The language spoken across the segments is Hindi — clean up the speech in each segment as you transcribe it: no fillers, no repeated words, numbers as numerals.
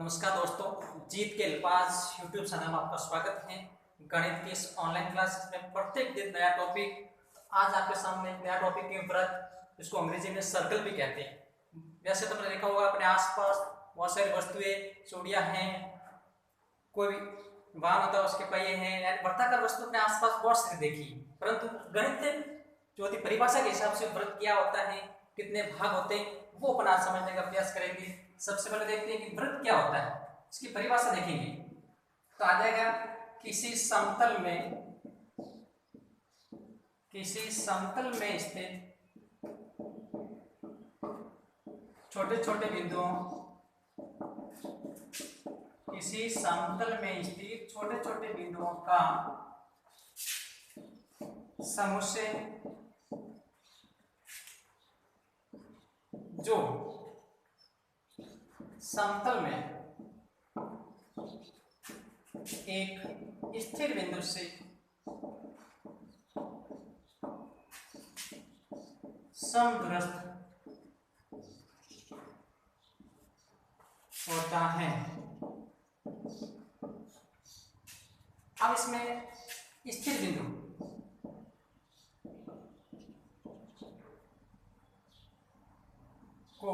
नमस्कार दोस्तों, जीत के अल्फाज यूट्यूब चैनल में आपका स्वागत है। गणित की इस ऑनलाइन क्लासेस में प्रत्येक दिन नया टॉपिक। आज आपके सामने एक नया टॉपिक के ऊपर, जिसको अंग्रेजी में सर्कल भी कहते हैं। वैसे तो आपने देखा होगा अपने आसपास बहुत सारी वस्तुएं, चूड़ियां हैं, कोई वाहन होता है उसके पहिए हैं, यानी वृत्ताकार वस्तु अपने आसपास बहुत सारी देखी। परंतु गणित जो होती परिभाषा के हिसाब से वृत्त क्या होता है, कितने भाग होते हैं, वो अपन आज समझने का प्रयास करेंगे। सबसे पहले देखते हैं कि वृत्त क्या होता है, इसकी परिभाषा देखेंगे तो आ जाएगा किसी समतल में स्थित छोटे छोटे बिंदुओं, किसी समतल में स्थित छोटे छोटे बिंदुओं का समुच्चय जो समतल में एक स्थिर बिंदु से समदूरस्थ होता है। अब इसमें स्थिर बिंदु को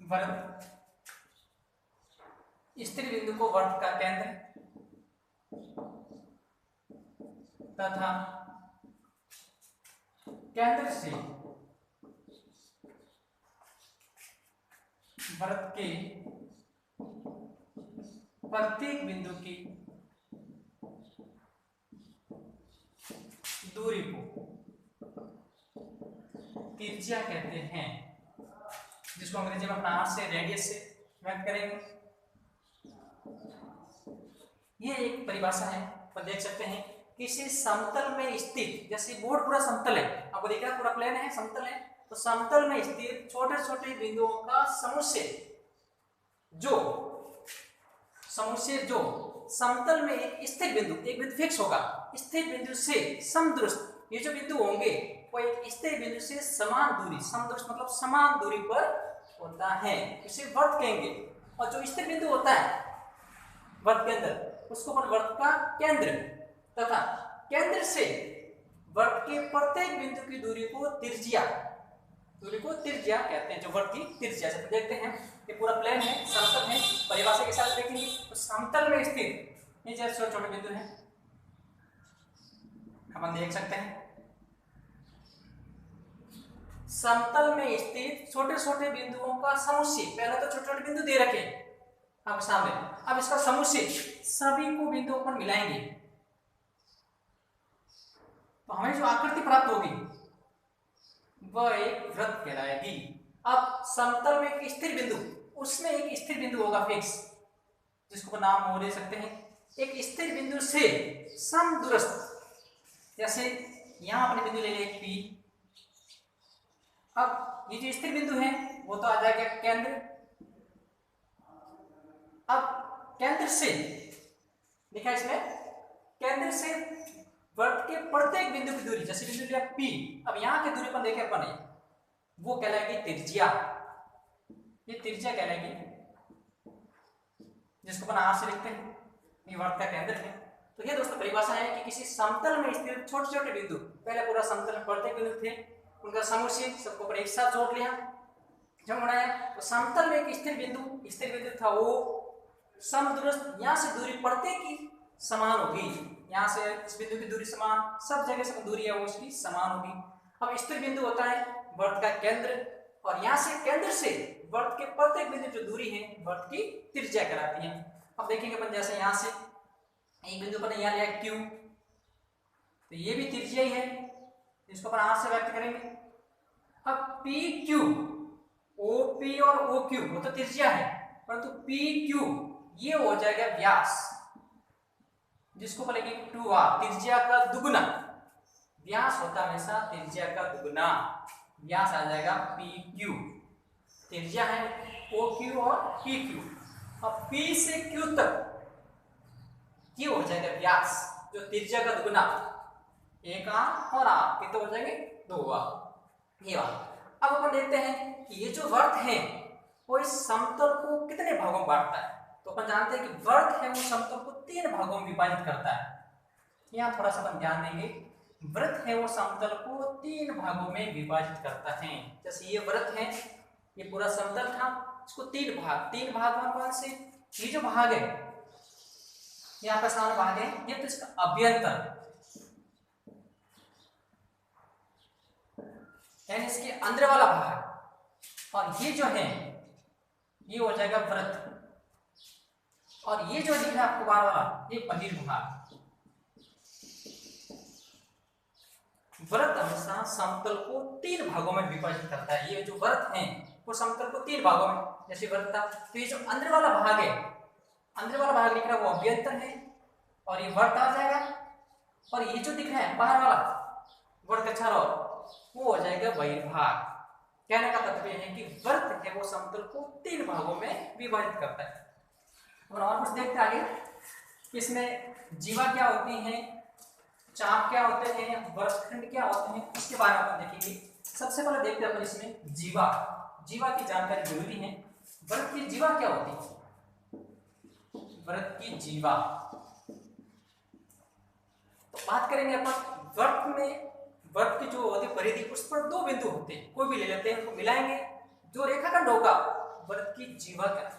वृत्त, स्थिर बिंदु को वृत्त का केंद्र तथा केंद्र से वृत्त के प्रत्येक बिंदु की दूरी को त्रिज्या कहते हैं, जिसको अंग्रेजी में अपना आर से रेडियस से व्यक्त करेंगे। ये एक परिभाषा है। आप देख सकते हैं किसी समतल में स्थित, जैसे बोर्ड पूरा समतल है, आपको दिख रहा है पूरा प्लेन है, समतल है, तो समतल में स्थित छोटे छोटे बिंदुओं का समुच्चय जो समतल में एक स्थिर बिंदु, एक बिंदु फिक्स होगा, स्थिर बिंदु से समदूरस्थ, ये जो बिंदु होंगे वो एक स्थिर बिंदु से समान दूरी, समदूरस्थ मतलब समान दूरी पर होता है, इसे वृत्त कहेंगे। और जो स्थिर बिंदु होता है वृत्त के अंदर, उसको अपन वृत्त का केंद्र तथा केंद्र से वृत्त के प्रत्येक बिंदु की दूरी को त्रिज्या कहते हैं, जो वृत्त की त्रिज्या। जब देखते हैं ये पूरा प्लेन है, समतल है, परिभाषा के साथ देखेंगे तो समतल में स्थित ये जैसे छोटे छोटे बिंदु हैं, अपन देख सकते हैं समतल में स्थित छोटे छोटे बिंदुओं का समुच्चय। पहले तो छोटे छोटे बिंदु दे रखे आपके सामने, अब इसका समुच्चय सभी को बिंदुओं पर मिलाएंगे तो हमें जो आकृति प्राप्त होगी वह एक वृत्त कहलाएगी। अब समतल में एक स्थिर बिंदु, उसमें एक स्थिर बिंदु होगा फिक्स, जिसको नाम वो दे सकते हैं। एक स्थिर बिंदु से समदूरस्थ, जैसे यहां अपने बिंदु ले लें P। अब ये जो स्थिर बिंदु है वो तो आ जाएगा केंद्र। अब केंद्र से लिखा इसमें, केंद्र से वृत्त के प्रत्येक बिंदु की दूरी, जैसे बिंदु लिया P, अब यहां की दूरी पर देखे अपन वो कहलाएगी त्रिज्या, ये त्रिज्या कहलाएगी, जिसको अपन आर से लिखते हैं, ये वृत्त का केंद्र है। तो ये दोस्तों परिभाषा है कि किसी समतल में स्थित छोटे छोटे बिंदु, पहले पूरा समतल में प्रत्येक बिंदु थे, उनका समुच्चय सबको पर एक साथ जोड़ लिया, जब बनाया तो समतल में एक स्थिर बिंदु था, वो समदूरस्थ, यहाँ से दूरी प्रत्येक की समान होगी, यहाँ से इस बिंदु की दूरी समान, सब जगह से दूरी है वो उसकी समान होगी। अब स्थिर बिंदु होता है वृत्त का केंद्र, और यहाँ से केंद्र से वृत्त के प्रत्येक बिंदु जो दूरी है वृत्त की त्रिज्या कहलाती है। अब देखेंगे अपन, जैसे यहाँ से एक बिंदु पर यहाँ लिया Q, तो ये भी त्रिज्या ही है, इसको अपन R से व्यक्त करेंगे। अब PQ, OP और OQ वो तो त्रिज्या है, परंतु PQ ये हो जाएगा व्यास, जिसको बोलेंगे 2R, त्रिज्या का दुगुना। व्यास होता है हमेशा त्रिज्या का दुगुना, व्यास आ जाएगा PQ, त्रिज्या है OQ और PQ। अब P से Q तक ये हो जाएगा व्यास, जो त्रिज्या का दुगुना, एक आर और आर कितने हो जाएंगे, 2 आर। ये बात। अब अपन देखते हैं कि ये जो वृत्त है वो इस समतल को कितने भागों में बांटता है। तो अपन जानते हैं कि वृत्त है वो समतल को 3 भागों में विभाजित करता है। यहाँ थोड़ा सा अपन ध्यान देंगे, वृत्त है वो समतल को 3 भागों में विभाजित करता है। जैसे ये वृत्त है, ये पूरा समतल था, इसको 3 भाग कौन से, ये जो भाग है यहाँ पर सामने भाग है, ये तो इसका अभ्यंतर यानी इसके अंदर वाला भाग, और ये जो है ये हो जाएगा वृत्त, और ये जो दिख रहा है आपको बाहर वाला ये बहिर्भाग। वृत्त हमेशा समतल को 3 भागों में विभाजित करता है। ये जो वृत्त है वो समतल को 3 भागों में, जैसे वृत्त था, तो ये जो अंदर वाला भाग है, अंदर वाला भाग दिख रहा है वो अभ्यंतर है, और ये वृत्त आ जाएगा, और ये जो दिख रहा है बाहर वाला वृत्त के चारों वो हो जाएगा बहिर्भाग। कहने का तात्पर्य है कि वृत्त है वो समतल को 3 भागों में विभाजित करता है। और कुछ देखते आगे, इसमें जीवा क्या होती है, चाप क्या होते हैं, वृत्तखंड क्या होते हैं, इसके बारे में अपन देखेंगे। सबसे पहले देखते हैं अपन इसमें जीवा की जानकारी जरूरी है। वृत्त की जीवा क्या होती है, वृत्त की जीवा तो बात करेंगे अपन वृत्त में। वृत्त की जो होती है परिधि, उस पर 2 बिंदु होते हैं, कोई भी ले लेते हैं, उनको मिलाएंगे, जो रेखाखंड होगा वृत्त की जीवा क्या।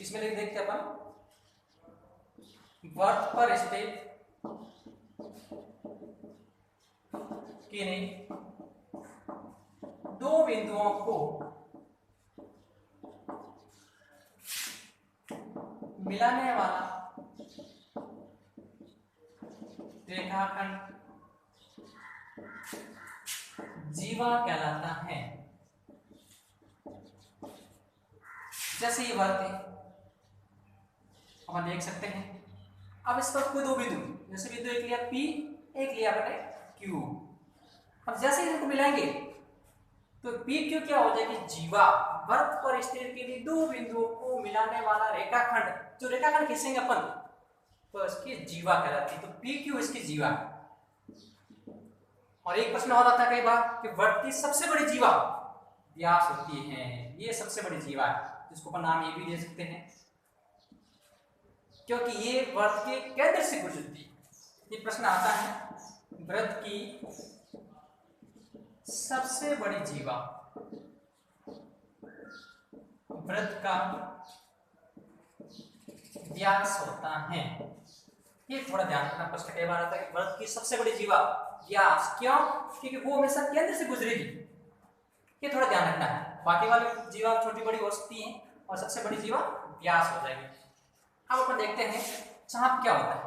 इसमें देखते हैं अपन वृत्त पर स्थित किन्हीं 2 बिंदुओं को मिलाने वाला रेखाखंड जीवा कहलाता है। जैसे ये वृत्त है, हम देख सकते हैं, अब इस पर कोई 2 बिंदु, जैसे बिंदु एक लिया P, एक लिया अपने Q। अब जैसे इनको मिलाएंगे तो PQ क्या हो जाएगी, जीवा। वृत्त पर स्थित किन्हीं 2 बिंदुओं को मिलाने वाला रेखाखंड, जो रेखाखंड खींचेंगे अपन तो इसकी जीवा कहलाती है। तो PQ इसकी जीवा। और एक प्रश्न और आता है कई बार कि वृत्त की सबसे बड़ी जीवा व्यास होती है, ये सबसे बड़ी जीवा है, जिसको अपन नाम ये भी दे सकते हैं, क्योंकि ये वृत्त के केंद्र से गुजरती है। ये प्रश्न आता है, वृत्त की सबसे बड़ी जीवा, वृत्त का व्यास होता है। ये थोड़ा ध्यान रखना, प्रश्न कई बार आता है कि वृत्त की सबसे बड़ी जीवा व्यास, क्यों, क्योंकि वो हमेशा केंद्र से गुजरेगी। ये थोड़ा ध्यान रखना है, बाकी वाली जीवा छोटी बड़ी हो सकती है और सबसे बड़ी जीवा व्यास हो जाएगी। अब अपन देखते हैं चाप क्या होता है।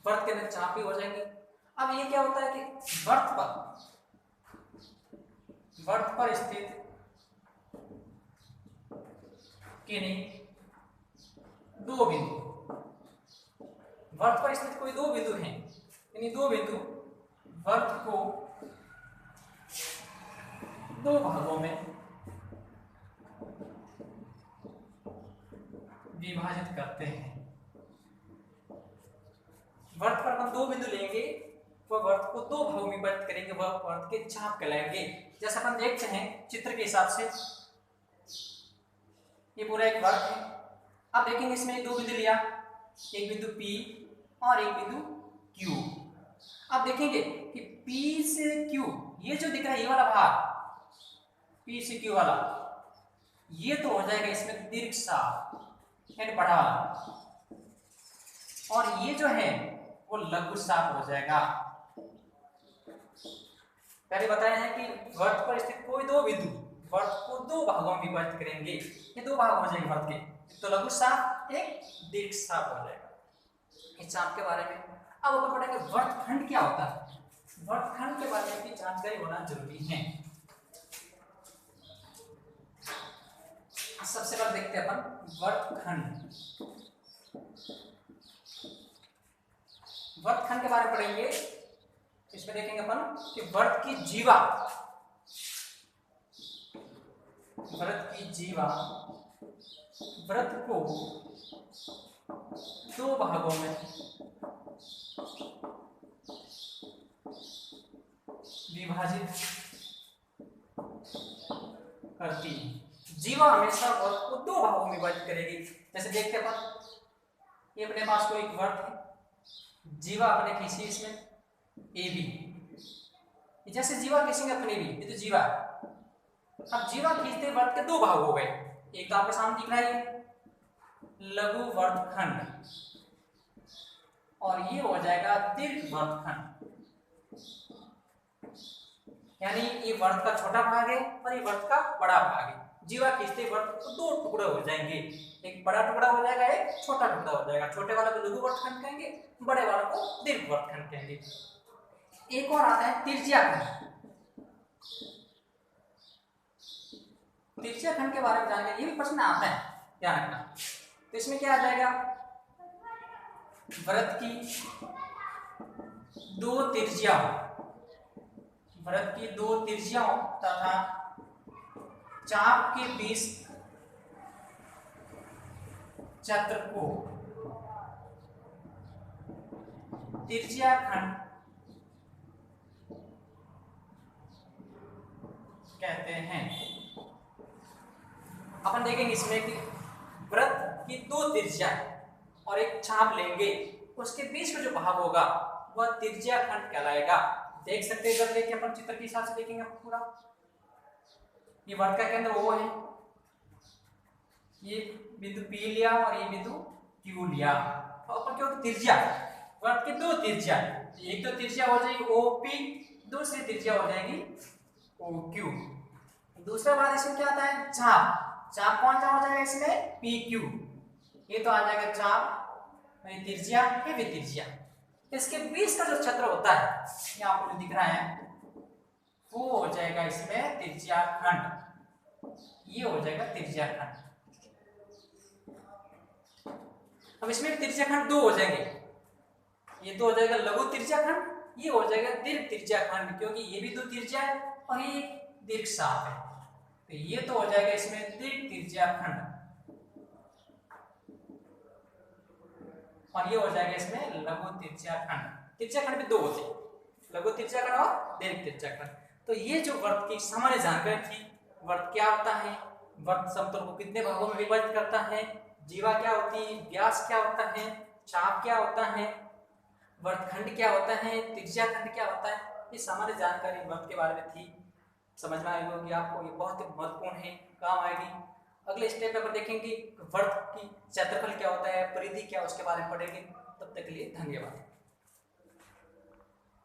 वृत्त के अंदर चाप भी हो जाएगी। अब ये क्या होता है कि वृत्त पर स्थित किन्हीं 2 बिंदु, वृत्त पर स्थित कोई 2 बिंदु हैं, यानी 2 बिंदु वृत्त को 2 भागों में विभाजित करते हैं। वृत्त पर हम 2 बिंदु लेंगे, वह वृत्त को 2 भागों में विभाजित करेंगे, वह वृत्त के चाप कहलाएंगे। जैसे अपन देखते हैं चित्र के हिसाब से, ये पूरा एक वृत्त है। अब देखेंगे इसमें 2 बिंदु लिया, एक बिंदु P और एक बिंदु Q। अब देखेंगे कि P से Q, ये जो दिख रहा है ये वाला भाग, P से Q वाला, ये तो हो जाएगा इसमें दीर्घ साप यानी बड़ा, और ये जो है वो लघु साप हो जाएगा। पहले बताया है कि वृत्त पर स्थित कोई 2 बिंदु वृत्त को 2 भागों में विभाजित करेंगे, ये 2 भाग हो जाएंगे वृत्त के, तो लघु साप एक दीर्घ साप हो जाएगा। इस चाप के बारे में अब अपन पढ़ेंगे वृत्तखंड क्या होता है। वृत्तखंड के बारे में भी जानकारी होना जरूरी है। सबसे पहले देखते हैं अपन वृत्तखंड। वृत्तखंड के बारे में पढ़ेंगे, इसमें देखेंगे अपन कि वृत्त की जीवा, वृत्त को 2 भागों में विभाजित करती है। जीवा हमेशा वर्त को दो भागों में विभाजित करेगी। जैसे देखते हैं अपन, ये अपने पास कोई एक वर्त है, जीवा अपने खींची इसमें ए बी, जैसे जीवा खींचेंगे अपने भी, ये तो जीवा है। अब जीवा खींचते वर्त के दो भाग हो गए, एक तो आपके सामने दिख रहा है लघु वर्तखंड, और ये हो जाएगा दीर्घ वर्तखंड। यानी ये वर्त का छोटा भाग है और ये वर्त का बड़ा भाग है। जीवा खींचते वर्त को दो टुकड़े हो जाएंगे, एक बड़ा टुकड़ा हो जाएगा, एक छोटा टुकड़ा हो जाएगा। छोटे वाला को लघु वर्तखंड कहेंगे, बड़े वाला को दीर्घ वर्तखंड कहेंगे। एक और आता है तिर्ज्या खंड। तिर्ज्या खंड के बारे में जानेंगे, ये भी प्रश्न आता है, ध्यान रखना। तो इसमें क्या आ जाएगा, वृत्त की दो तिर्ज्या, वृत्त की दो तिर्ज्याओं तथा चाप के बीच चक्र को तिर्ज्या खंड कहते हैं। अपन देखेंगे इसमें कि वृत्त की दो तिर्ज्या और एक चाप लेंगे, उसके बीच में जो भाग होगा वह तिर्ज्या खंड कहलाएगा। देख सकते हैं, जब लेके अपन चित्र के हिसाब से देखेंगे पूरा, ये वर्त का केंद्र O है, ये बिंदु P लिया और ये बिंदु Q लिया, और अपन क्या होता तिर्ज्या, वर्त की दो तिर्ज्या, एक तो तिर्ज्या हो जाएगी OP, दूसरी तिर्ज्या हो जाएगी OQ। दूसरा बात इसमें क्या आता है, चाप। चाप कौन सा हो जाएगा इसमें, PQ। ये तो आ जाएगा चाप, तिर्ज्या, ये भी तिर्ज्या। इसके बीच का जो क्षेत्र होता है, ये आपको जो दिख रहा है, वो हो जाएगा इसमें तिर्ज्या खंड, ये हो जाएगा तिर्ज्या खंड। अब इसमें तिर्ज्या खंड दो हो जाएंगे, ये तो हो जाएगा लघु तिर्ज्या खंड, ये हो जाएगा दीर्घ तिर्ज्या खंड, क्योंकि ये भी दो तिर्ज्या है और ये दीर्घ साफ है, तो ये तो हो जाएगा इसमें दीर्घ तिर्ज्या खंड, और ये हो जाएगा इसमें लघु तिर्ज्या खंड। तिर्ज्या खंड भी दो होते हैं, लघु तिर्ज्या खंड और दीर्घ तिर्ज्या खंड। तो ये जो वर्त की सामान्य जानकारी थी, वर्त क्या होता है, वर्त समतल को कितने भागों में विभाजित करता है, जीवा क्या होती है, व्यास क्या होता है, चाप क्या होता है, वर्तखंड क्या होता है, तिर्ज्या खंड क्या होता है, ये सामान्य जानकारी वर्त के बारे में थी। समझ में आई होगी आपको, ये बहुत महत्वपूर्ण है, काम आएगी। अगले स्टेप में अपन देखेंगे वर्त की क्षेत्रफल क्या होता है, परिधि क्या, उसके बारे में पढ़ेंगे। तब तक के लिए धन्यवाद।